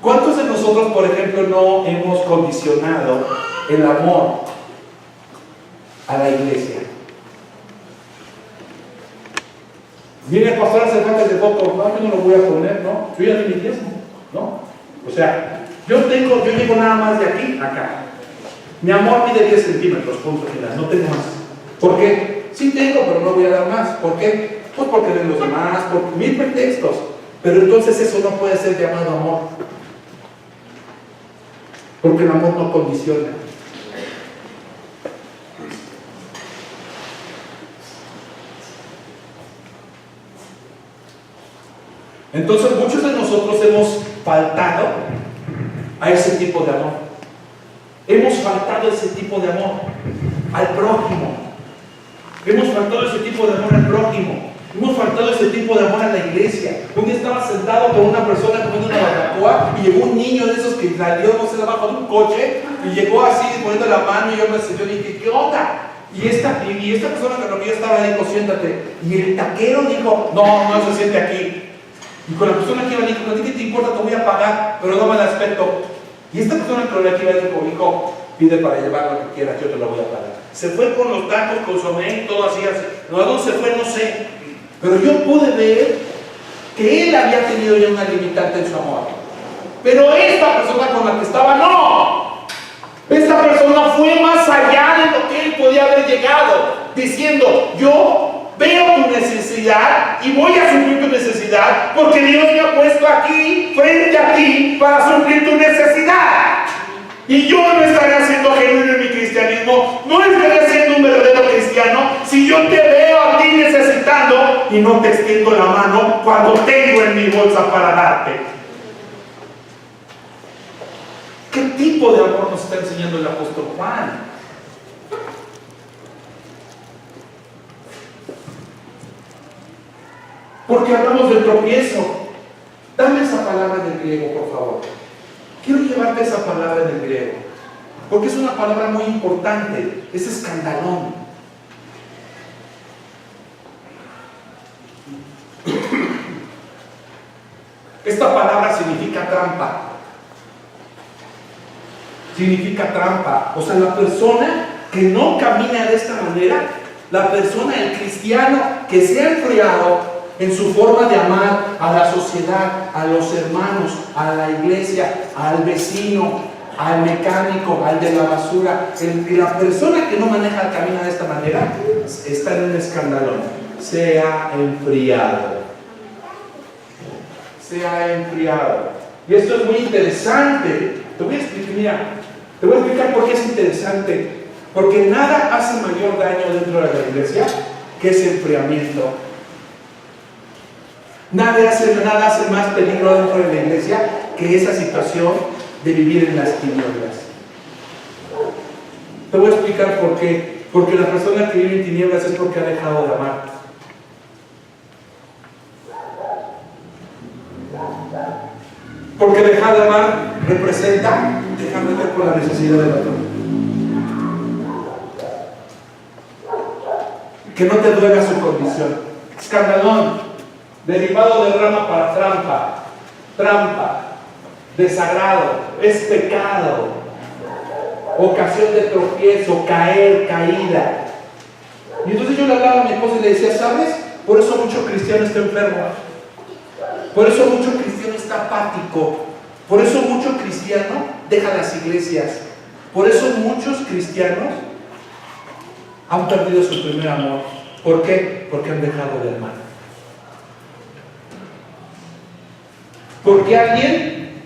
¿Cuántos de nosotros, por ejemplo, no hemos condicionado el amor a la iglesia? Viene el pastor a hacer falta de foto, no, yo no lo voy a poner, ¿no? Yo ya no mi iglesia, ¿no? O sea, yo llego nada más de aquí a acá. Mi amor mide 10 centímetros, punto final, no tengo más. ¿Por qué? Sí tengo, pero no voy a dar más. ¿Por qué? Pues porque de los demás, por mil pretextos. Pero entonces eso no puede ser llamado amor. Porque el amor no condiciona. Entonces muchos de nosotros hemos faltado a ese tipo de amor. Hemos faltado a ese tipo de amor al prójimo. Hemos faltado a ese tipo de amor al prójimo. Hemos faltado a ese tipo de amor a la iglesia. Un día estaba sentado con una persona comiendo una barbacoa y llegó un niño de esos que salió, no sé, abajo de un coche y llegó así poniendo la mano y yo dije, ¿qué onda? Y esta persona con la que yo estaba dijo, siéntate. Y el taquero dijo, no se siente aquí. Y con la persona que iba dijo, ¿a ti qué te importa? Te voy a pagar, pero no me la aspecto. Y esta persona con la que iba dijo, hijo, pide para llevar lo que quieras, yo te lo voy a pagar. Se fue con los tacos, consomé y todo así. ¿A dónde se fue? No sé. Pero yo pude ver que él había tenido ya una limitante en su amor. Pero esta persona con la que estaba, no. Esta persona fue más allá de lo que él podía haber llegado, diciendo, yo veo tu necesidad y voy a suplir tu necesidad porque Dios me ha puesto aquí, frente a ti, para suplir tu necesidad. Y yo no estaré siendo genuino en mi cristianismo, no estaré siendo un verdadero cristiano si yo te veo a ti necesitando y no te extiendo la mano cuando tengo en mi bolsa para darte. ¿Qué tipo de amor nos está enseñando el apóstol Juan? Porque hablamos del tropiezo. Dame esa palabra en el griego, por favor. Quiero llevarte esa palabra en el griego, porque es una palabra muy importante. Es escandalón. Esta palabra significa trampa. Significa trampa. O sea, la persona que no camina de esta manera, la persona, el cristiano que se ha enfriado en su forma de amar a la sociedad, a los hermanos, a la iglesia, al vecino, al mecánico, al de la basura. La persona que no maneja el camino de esta manera está en un escandalón. Se ha enfriado. Se ha enfriado. Y esto es muy interesante. Te voy a explicar por qué es interesante. Porque nada hace mayor daño dentro de la iglesia que ese enfriamiento. Nada hace más peligro dentro de la iglesia que esa situación de vivir en las tinieblas. Te voy a explicar por qué. Porque la persona que vive en tinieblas es porque ha dejado de amar. Porque dejar de amar representa dejar de ver por la necesidad del otro. Que no te duela su condición. Escandalón. Derivado de rama para trampa, desagrado, es pecado. ocasión de tropiezo, caer, caída. Y entonces yo le hablaba a mi esposa y le decía, ¿sabes? Por eso mucho cristiano está enfermo. Por eso mucho cristiano está apático. Por eso mucho cristiano deja las iglesias. Por eso muchos cristianos han perdido su primer amor. ¿Por qué? Porque han dejado de amar. Porque alguien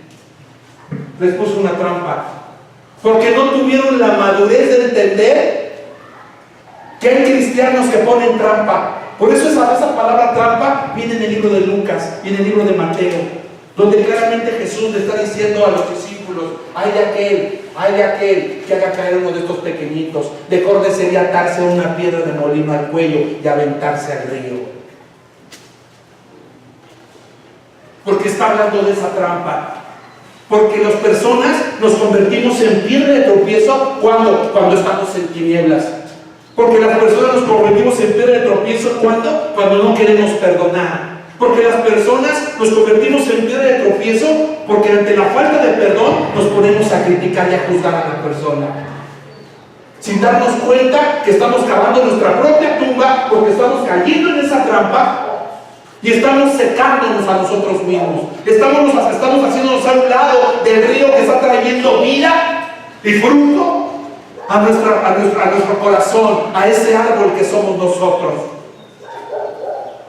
les puso una trampa. Porque no tuvieron la madurez de entender que hay cristianos que ponen trampa. Por eso esa palabra trampa viene en el libro de Lucas y en el libro de Mateo, donde claramente Jesús le está diciendo a los discípulos, ay de aquel que haga caer uno de estos pequeñitos, de corde sería atarse una piedra de molino al cuello y aventarse al río. Porque está hablando de esa trampa. Porque las personas nos convertimos en piedra de tropiezo cuando estamos en tinieblas. Porque las personas nos convertimos en piedra de tropiezo cuando no queremos perdonar. Porque las personas nos convertimos en piedra de tropiezo porque ante la falta de perdón nos ponemos a criticar y a juzgar a la persona. Sin darnos cuenta que estamos cavando nuestra propia tumba porque estamos cayendo en esa trampa y estamos secándonos a nosotros mismos. Estamos haciéndonos a un lado del río que está trayendo vida y fruto a nuestro corazón, a ese árbol que somos nosotros.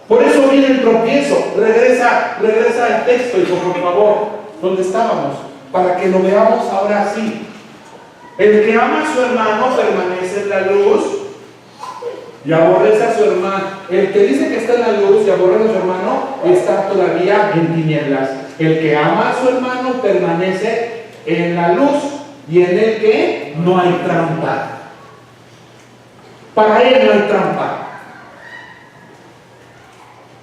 Por eso viene el tropiezo. Regresa al texto, hijo, por favor, donde estábamos, para que lo veamos ahora sí. El que ama a su hermano permanece en la luz y aborrece a su hermano. El que dice que está en la luz y aborrece a su hermano está todavía en tinieblas. El que ama a su hermano permanece en la luz y en el que no hay trampa. Para él no hay trampa.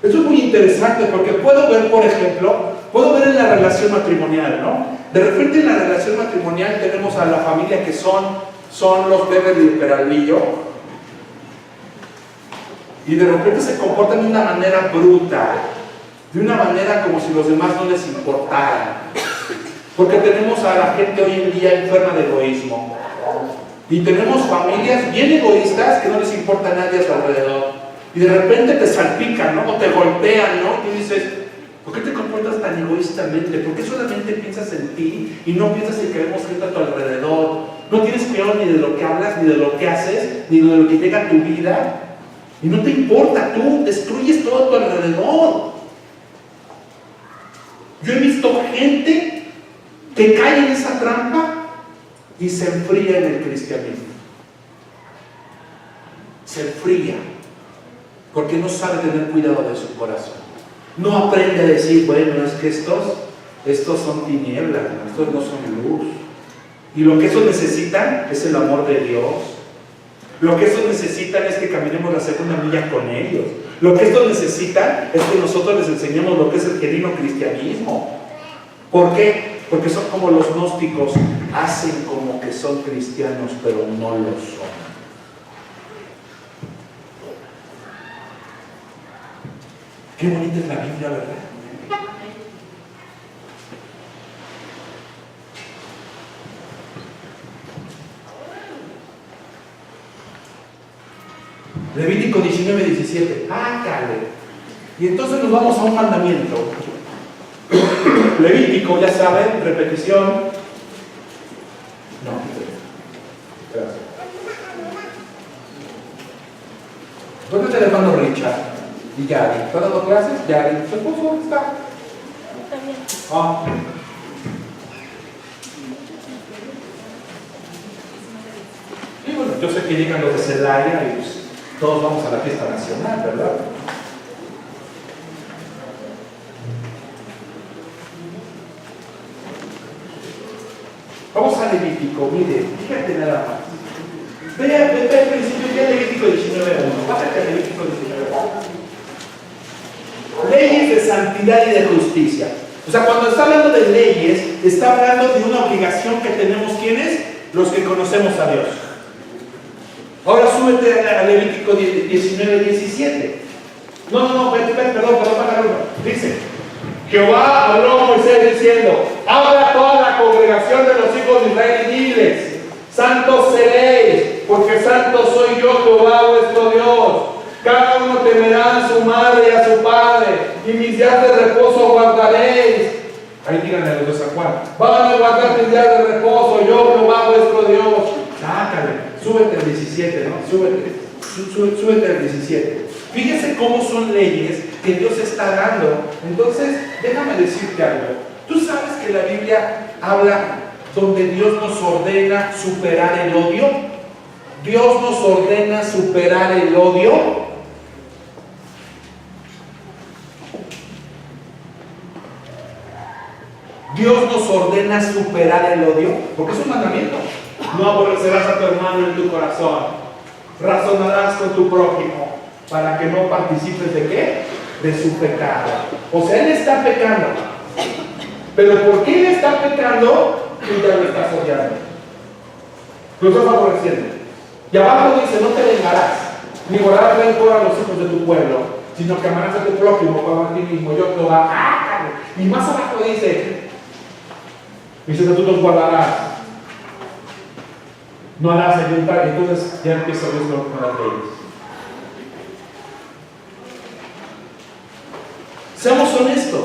Eso es muy interesante porque puedo ver, por ejemplo, en la relación matrimonial, ¿no? De repente en la relación matrimonial tenemos a la familia que son los Beverly y Peralvillo, y de repente se comportan de una manera bruta, de una manera como si los demás no les importaran. Porque tenemos a la gente hoy en día enferma de egoísmo. Y tenemos familias bien egoístas que no les importa a nadie a su alrededor. Y de repente te salpican, ¿no? O te golpean, ¿no? Y tú dices, ¿por qué te comportas tan egoístamente? ¿Por qué solamente piensas en ti y no piensas en que vemos gente a tu alrededor? No tienes cuidado ni de lo que hablas, ni de lo que haces, ni de lo que llega a tu vida. Y no te importa, tú destruyes todo a tu alrededor. Yo he visto gente que cae en esa trampa y se enfría en el cristianismo. Se enfría porque no sabe tener cuidado de su corazón. No aprende a decir, bueno, es que estos son tinieblas, ¿no? Estos no son luz. Y lo que esos necesitan es el amor de Dios. Lo que estos necesitan es que caminemos la segunda milla con ellos. Lo que estos necesitan es que nosotros les enseñemos lo que es el genuino cristianismo. ¿Por qué? Porque son como los gnósticos, hacen como que son cristianos, pero no lo son. Qué bonita es la Biblia, ¿verdad? Levítico 19:17. ¡Ácale! Y entonces nos vamos a un mandamiento. Levítico, ya saben, repetición. No, gracias. ¿Dónde está el hermano Richard? Y Yari. ¿Están dando clases? Yari. ¿Su esposo dónde está? También. Ah. Y bueno, yo sé que llegan los de Celaya y pues, todos vamos a la fiesta nacional, ¿verdad? Vamos a Levítico, mire, fíjate nada más. Vea el principio que es Levítico 19:1. Bájate a Levítico 19:1. Leyes de santidad y de justicia. O sea, cuando está hablando de leyes, está hablando de una obligación que tenemos, ¿quiénes? Los que conocemos a Dios. Ahora súbete a Levítico 19:17. No, perdón, baja uno. Dice, Jehová habló a Moisés diciendo, habla a toda la congregación de los hijos de Israel y diles, santos seréis, porque santo soy yo, Jehová vuestro Dios. Cada uno temerá a su madre y a su padre, y mis días de reposo guardaréis. Ahí díganle a los dos a Juan: van a guardar mis días de reposo, yo, Jehová vuestro Dios. Sácale, súbete al 17, ¿no? Súbete al 17. Fíjese cómo son leyes que Dios está dando. Entonces, déjame decirte algo. Tú sabes que la Biblia habla donde Dios nos ordena superar el odio. Dios nos ordena superar el odio. Dios nos ordena superar el odio, porque es un mandamiento. No aborrecerás a tu hermano en tu corazón. Razonarás con tu prójimo para que no participes ¿de qué? De su pecado. O sea, él está pecando. Pero ¿por qué él está pecando? Tú ya lo estás odiando. Lo estás aborreciendo. Y abajo dice: no te vengarás, ni guardarás rencor a los hijos de tu pueblo, sino que amarás a tu prójimo como a ti mismo. Yo te va. Y más abajo dice: mis estatutos guardarás, no harás ayuntar. Y entonces ya empieza Dios con las leyes. Seamos honestos.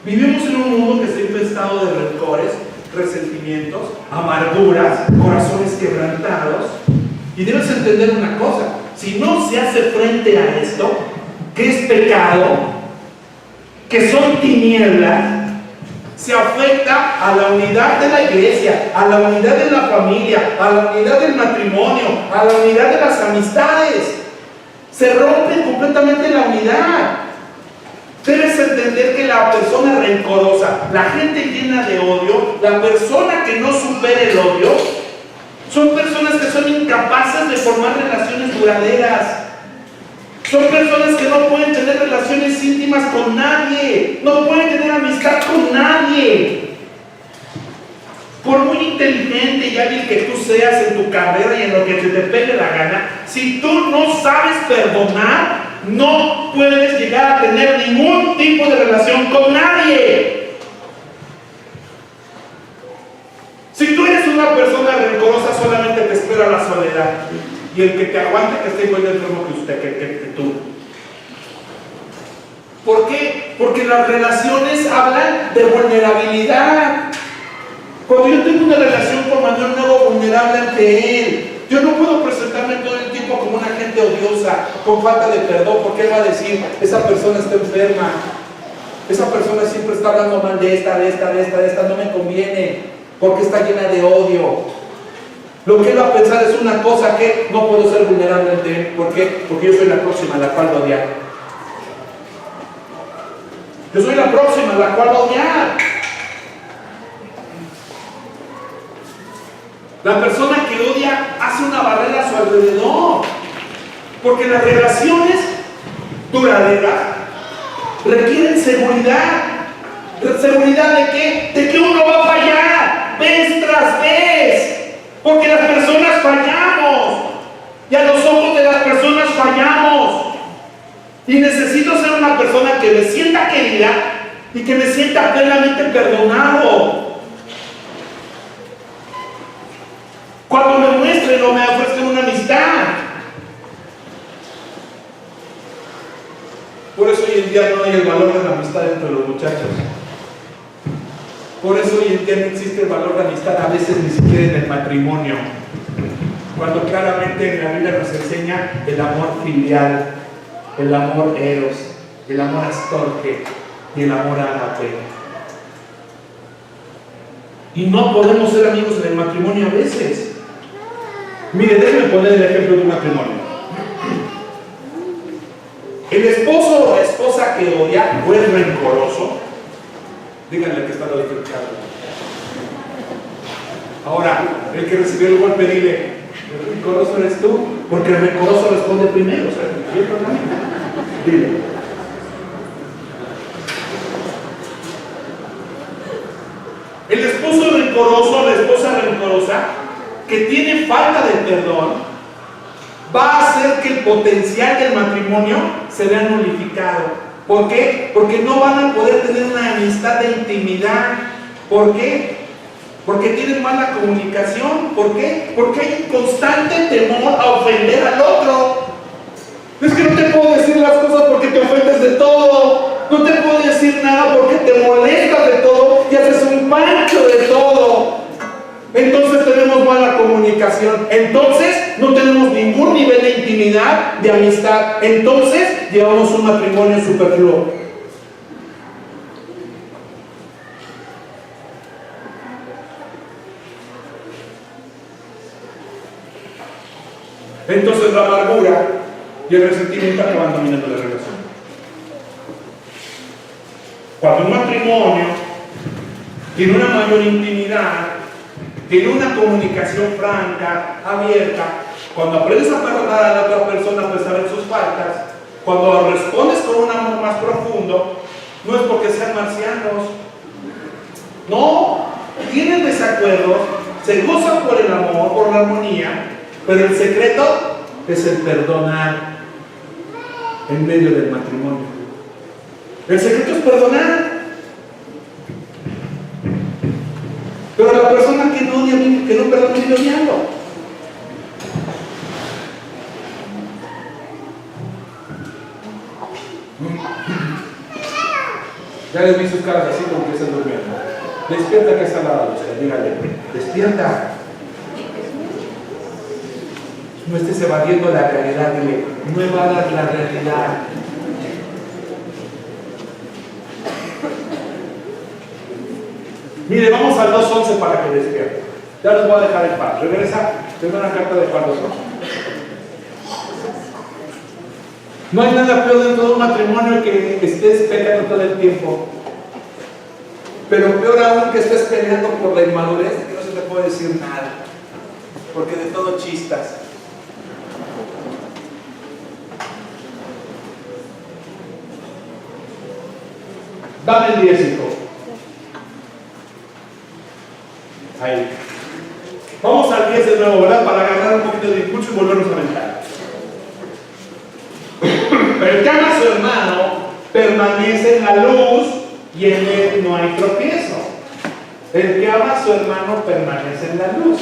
Vivimos en un mundo que está infestado de rencores, resentimientos, amarguras, corazones quebrantados. Y debes entender una cosa: si no se hace frente a esto, que es pecado, que son tinieblas, se afecta a la unidad de la iglesia, a la unidad de la familia, a la unidad del matrimonio, a la unidad de las amistades. Se rompe completamente la unidad. Debes entender que la persona rencorosa, la gente llena de odio, la persona que no supere el odio, son personas que son incapaces de formar relaciones duraderas. Son personas que no pueden tener relaciones íntimas con nadie, no pueden tener amistad con nadie. Por muy inteligente y hábil que tú seas en tu carrera y en lo que se te pegue la gana, si tú no sabes perdonar, no puedes llegar a tener ningún tipo de relación con nadie. Si tú eres una persona rencorosa, solamente te espera la soledad. Y el que te aguante, que esté igual de enfermo que usted, que tú. ¿Por qué? Porque las relaciones hablan de vulnerabilidad. Cuando yo tengo una relación con Manuel, me hago vulnerable ante él. Yo no puedo presentarme todo el tiempo como una gente odiosa, con falta de perdón, porque él va a decir: esa persona está enferma, esa persona siempre está hablando mal de esta, no me conviene, porque está llena de odio. Lo que él va a pensar es una cosa: que no puedo ser vulnerable ante él. ¿Por qué? Porque yo soy la próxima a la cual va a odiar. Yo soy la próxima a la cual va a odiar. La persona que odia hace una barrera a su alrededor, porque las relaciones duraderas requieren seguridad. ¿Seguridad de qué? De que uno va a fallar vez tras vez, porque las personas fallamos y a los ojos de las personas fallamos. Y necesito ser una persona que me sienta querida y que me sienta plenamente perdonado. Cuando me muestren o me ofrezcan una amistad. Por eso hoy en día no hay el valor de la amistad entre los muchachos. Por eso hoy en día no existe el valor de la amistad, a veces ni siquiera en el matrimonio. Cuando claramente en la Biblia nos enseña el amor filial, el amor eros, el amor astorge y el amor ágape. Y no podemos ser amigos en el matrimonio a veces. Mire, déjenme poner el ejemplo de un matrimonio. El esposo o la esposa que odia o es rencoroso, díganle que está lo disfrutando. Ahora, el que recibió el golpe, dile: ¿el rencoroso eres tú? Porque el rencoroso responde primero. O sea, dile. El esposo rencoroso, la esposa rencorosa, que tiene falta de perdón, va a hacer que el potencial del matrimonio se vea nulificado. ¿Por qué? Porque no van a poder tener una amistad de intimidad. ¿Por qué? Porque tienen mala comunicación. ¿Por qué? Porque hay un constante temor a ofender al otro. Es que no te puedo decir las cosas porque te ofendes de todo. No te puedo decir nada porque te molestas de todo y haces un pancho de todo. Entonces tenemos mala comunicación. Entonces no tenemos ningún nivel de intimidad, de amistad. Entonces llevamos un matrimonio superfluo. Entonces la amargura y el resentimiento acaban dominando la relación. Cuando un matrimonio tiene una mayor intimidad, tiene una comunicación franca, abierta, cuando aprendes a perdonar a la otra persona a pesar de sus faltas, cuando respondes con un amor más profundo, no es porque sean marcianos. No, tienen desacuerdos, se gozan por el amor, por la armonía, pero el secreto es el perdonar en medio del matrimonio. El secreto es perdonar. Pero la persona que no odia, que no perdona, vive odiando. Ya les vi sus caras así como que están durmiendo. Despierta que está al lado de usted, dígale, despierta. No estés evadiendo la realidad, dile, no evadas la realidad. Mire, vamos al 2.11 para que despierte. Ya los voy a dejar en paz. Regresa, tengo una carta de Juan 2.11. No hay nada peor dentro de un matrimonio que estés peleando todo el tiempo. Pero peor aún que estés peleando por la inmadurez, que no se te puede decir nada. Porque de todo chistas. Dame el 10, hijo. Ahí. Vamos al 10 de nuevo, ¿verdad? Para agarrar un poquito de impulso y volvernos a aventar. Pero el que ama a su hermano permanece en la luz y en él no hay tropiezo. El que ama a su hermano permanece en la luz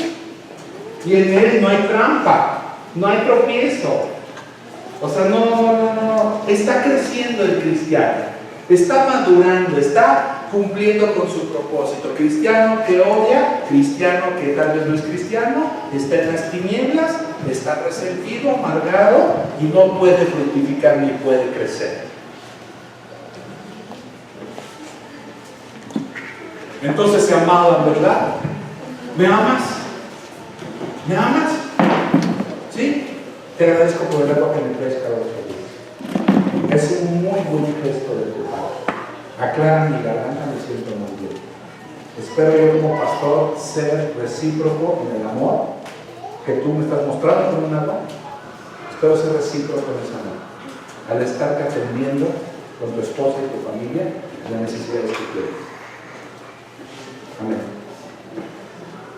y en él no hay trampa, no hay tropiezo. O sea, no. Está creciendo el cristiano. Está madurando, está cumpliendo con su propósito. Cristiano que odia, cristiano que tal vez no es cristiano, está en las tinieblas, está resentido, amargado y no puede fructificar ni puede crecer. Entonces se amaban, ¿verdad? ¿Me amas? ¿Me amas? ¿Sí? Te agradezco por el agua que me traes cada 8 días. Es un muy buen gesto de tu padre. Aclara mi garganta, me siento muy bien. Espero yo como pastor ser recíproco en el amor que tú me estás mostrando con un agua. Espero ser recíproco en ese amor. Al estarte atendiendo con tu esposa y tu familia las necesidades que tienes. Amén.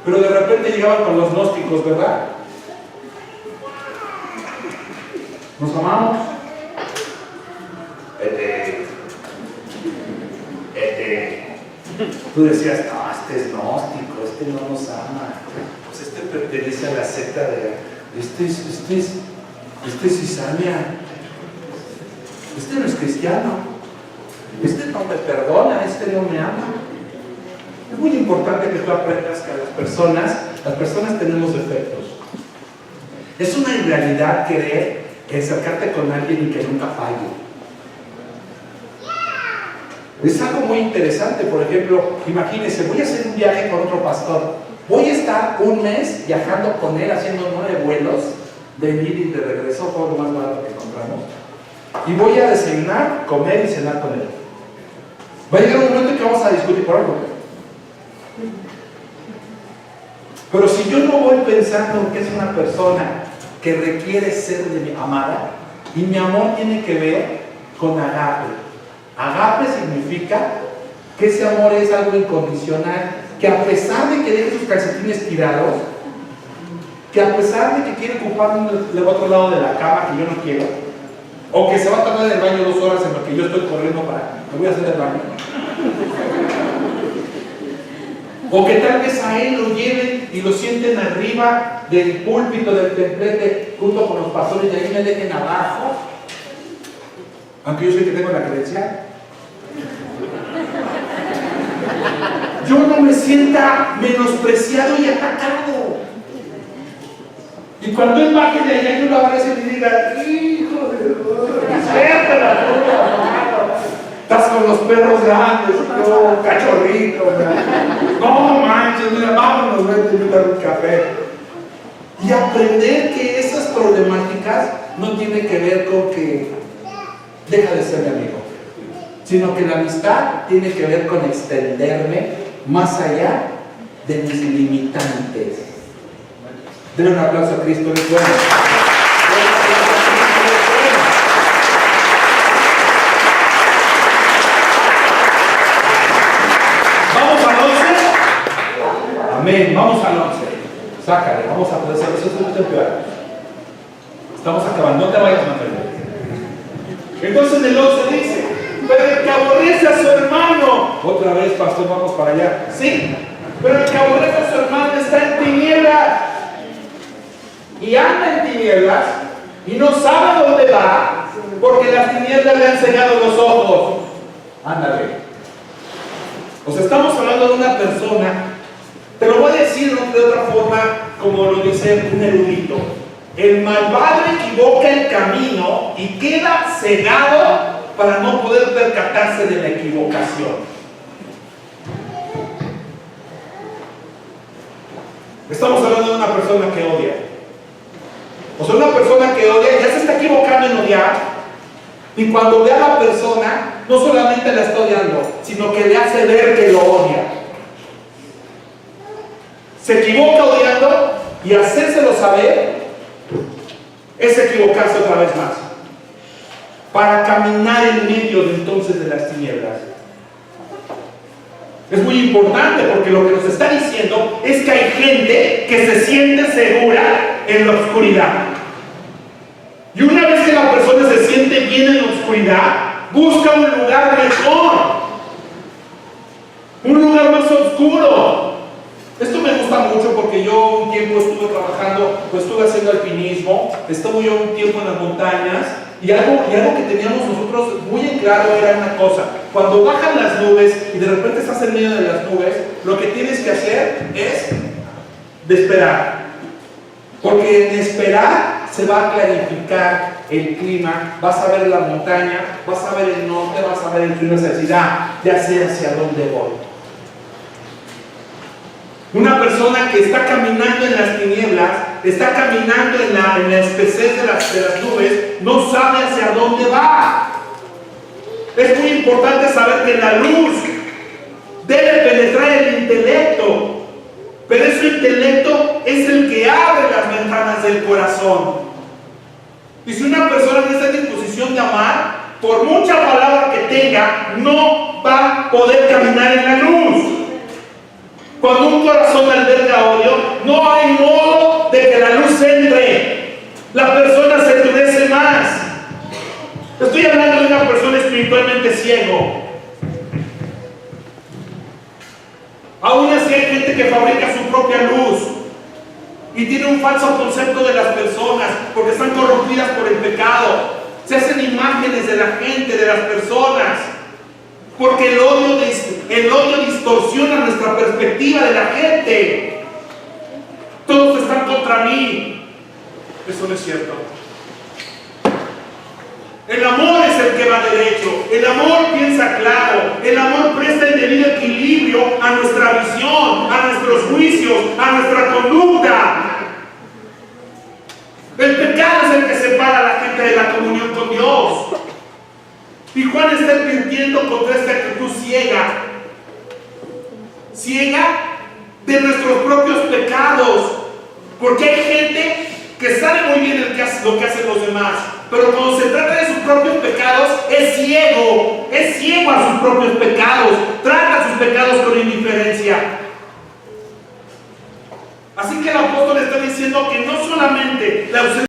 Pero de repente llegaban con los gnósticos, ¿verdad? Nos amamos. Tú decías, no, este es gnóstico, este no nos ama, pues este pertenece a la secta de este es cizaña, este no es cristiano, este no me perdona, este no me ama. Es muy importante que tú aprendas que las personas tenemos defectos. Es una irrealidad querer acercarte con alguien y que nunca falle. Es algo muy interesante. Por ejemplo, imagínense, voy a hacer un viaje con otro pastor. Voy a estar un mes viajando con él, haciendo 9 vuelos de ida y de regreso, fue lo más barato que compramos. Y voy a desayunar, comer y cenar con él. Va a llegar un momento en que vamos a discutir por algo. Pero si yo no voy pensando que es una persona que requiere ser amada, y mi amor tiene que ver con agape. Agape significa que ese amor es algo incondicional, que a pesar de que deje sus calcetines tirados, que a pesar de que quiere ocuparme del otro lado de la cama que yo no quiero, o que se va a tardar en el baño 2 horas en lo que yo estoy corriendo me voy a hacer el baño. O que tal vez a él lo lleven y lo sienten arriba del púlpito del templete junto con los pastores y ahí me dejen abajo. Aunque yo soy el que tengo la credencial. Yo no me sienta menospreciado y atacado. Y cuando él baje de allá, yo lo abrace y le diga, hijo de Dios, suéltala, estás con los perros grandes, yo, cachorrito, no manches, mira, vámonos, vete a dar un café. Y aprender que esas problemáticas no tienen que ver con que deja de ser mi amigo, sino que la amistad tiene que ver con extenderme más allá de mis limitantes. Denle un aplauso a Cristo, es bueno. ¿Vamos al 11? Amén, vamos al 11. Sácale, vamos a poder hacer eso. Estamos acabando, no te vayas a mantener. Entonces en el 11 dice, pero el que aborrece a su hermano, otra vez pastor, vamos para allá, sí, pero el que aborrece a su hermano está en tinieblas y anda en tinieblas y no sabe dónde va porque las tinieblas le han cegado los ojos. Ándale. O sea, estamos hablando de una persona, te lo voy a decir de otra forma, como lo dice un erudito. El malvado equivoca el camino y queda cegado para no poder percatarse de la equivocación. Estamos hablando de una persona que odia. O sea, una persona que odia ya se está equivocando en odiar. Y cuando ve a la persona, no solamente la está odiando, sino que le hace ver que lo odia. Se equivoca odiando y hacérselo saber es equivocarse otra vez más. Para caminar en medio de entonces de las tinieblas. Es muy importante porque lo que nos está diciendo es que hay gente que se siente segura en la oscuridad. Y una vez que la persona se siente bien en la oscuridad, busca un lugar mejor, un lugar más oscuro. Esto me gusta mucho porque yo un tiempo estuve trabajando, pues estuve haciendo alpinismo, estuve yo un tiempo en las montañas y algo que teníamos nosotros muy en claro era una cosa: cuando bajan las nubes y de repente estás en medio de las nubes, lo que tienes que hacer es de esperar, porque en esperar se va a clarificar el clima, vas a ver la montaña, vas a ver el norte, vas a ver el clima, necesidad de hacer hacia dónde voy. Una persona que está caminando en las tinieblas, está caminando en la espesez de las nubes, no sabe hacia dónde va. Es muy importante saber que la luz debe penetrar el intelecto, pero ese intelecto es el que abre las ventanas del corazón. Y si una persona no está en disposición de amar, por mucha palabra que tenga, no va a poder caminar en la luz. Cuando un corazón alberga odio, no hay modo de que la luz entre. La persona se endurece más. Estoy hablando de una persona espiritualmente ciego. Aún así hay gente que fabrica su propia luz y tiene un falso concepto de las personas porque están corrompidas por el pecado. Se hacen imágenes de la gente, de las personas. Porque el odio distorsiona nuestra perspectiva de la gente. Todos están contra mí. Eso no es cierto. El amor es el que va derecho. El amor piensa claro. El amor presta el debido equilibrio a nuestra visión, a nuestros juicios, a nuestra conducta. El pecado es el que separa a la gente de la comunión con Dios. Y Juan está advirtiendo contra esta actitud ciega de nuestros propios pecados, porque hay gente que sabe muy bien lo que hacen los demás, pero cuando se trata de sus propios pecados es ciego a sus propios pecados, trata sus pecados con indiferencia. Así que el apóstol está diciendo que no solamente la ausencia